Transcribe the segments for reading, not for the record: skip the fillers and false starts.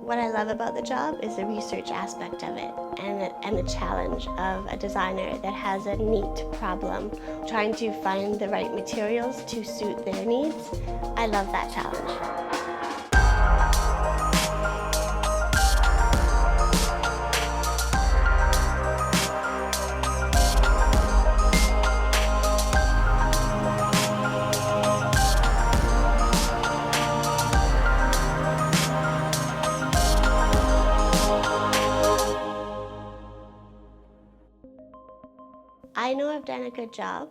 What I love about the job is the research aspect of it and the challenge of a designer that has a neat problem, trying to find the right materials to suit their needs. I love that challenge. I know I've done a good job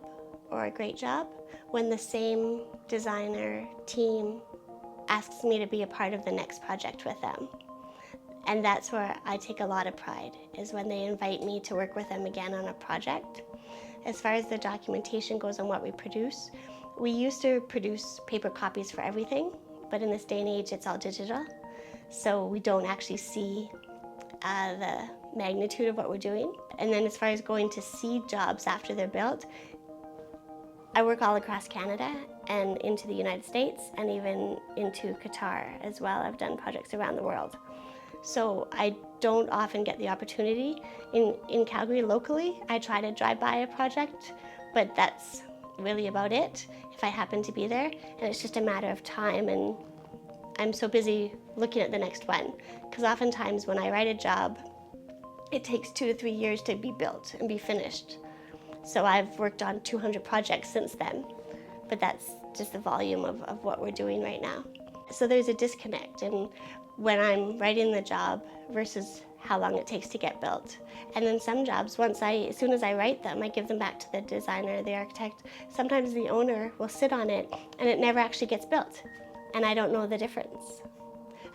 or a great job when the same designer team asks me to be a part of the next project with them. And that's where I take a lot of pride, is when they invite me to work with them again on a project. As far as the documentation goes on what we produce, we used to produce paper copies for everything, but in this day and age it's all digital. So we don't actually see the magnitude of what we're doing. And then as far as going to see jobs after they're built, I work all across Canada and into the United States and even into Qatar as well. I've done projects around the world. So I don't often get the opportunity. In Calgary locally, I try to drive by a project, but that's really about it if I happen to be there. And it's just a matter of time, and I'm so busy looking at the next one. Because oftentimes when I write a job, it takes 2 to 3 years to be built and be finished. So I've worked on 200 projects since then, but that's just the volume of what we're doing right now. So there's a disconnect in when I'm writing the job versus how long it takes to get built. And then some jobs, as soon as I write them, I give them back to the designer, the architect. Sometimes the owner will sit on it and it never actually gets built. And I don't know the difference.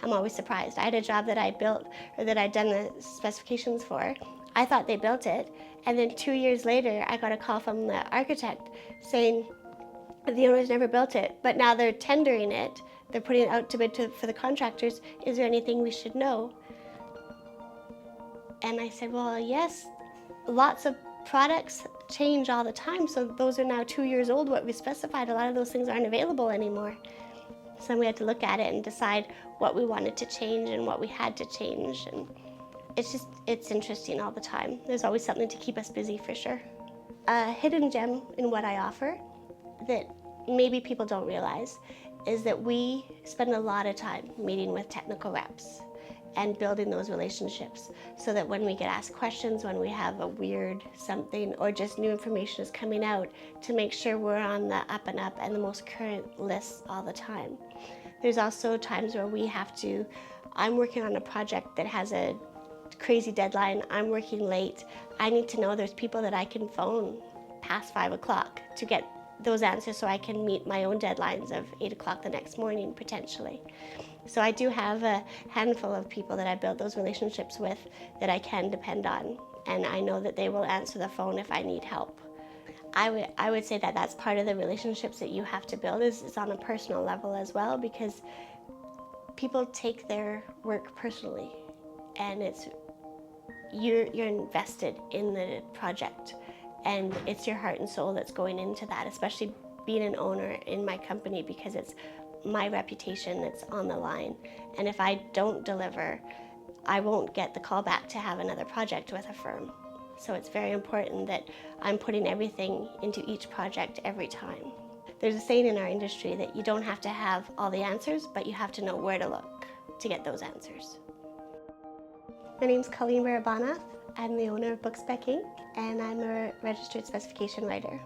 I'm always surprised. I had a job that I built, or that I'd done the specifications for. I thought they built it, and then 2 years later, I got a call from the architect saying the owners never built it, but now they're tendering it. They're putting it out to bid for the contractors. Is there anything we should know? And I said, well, yes, lots of products change all the time, so those are now 2 years old, what we specified. A lot of those things aren't available anymore. So then we had to look at it and decide what we wanted to change and what we had to change. And it's interesting all the time. There's always something to keep us busy, for sure. A hidden gem in what I offer that maybe people don't realize is that we spend a lot of time meeting with technical reps and building those relationships, so that when we get asked questions, when we have a weird something or just new information is coming out, to make sure we're on the up and up and the most current lists all the time. There's also times where I'm working on a project that has a crazy deadline, I'm working late, I need to know there's people that I can phone past 5 o'clock to get those answers so I can meet my own deadlines of 8 o'clock the next morning, potentially. So I do have a handful of people that I built those relationships with that I can depend on, and I know that they will answer the phone if I need help. I would say that that's part of the relationships that you have to build is on a personal level as well, because people take their work personally, and you're invested in the project, and it's your heart and soul that's going into that, especially being an owner in my company, because it's my reputation that's on the line. And if I don't deliver, I won't get the call back to have another project with a firm. So it's very important that I'm putting everything into each project every time. There's a saying in our industry that you don't have to have all the answers, but you have to know where to look to get those answers. My name's Colleen Barabana. I'm the owner of BookSpec Inc, and I'm a registered specification writer.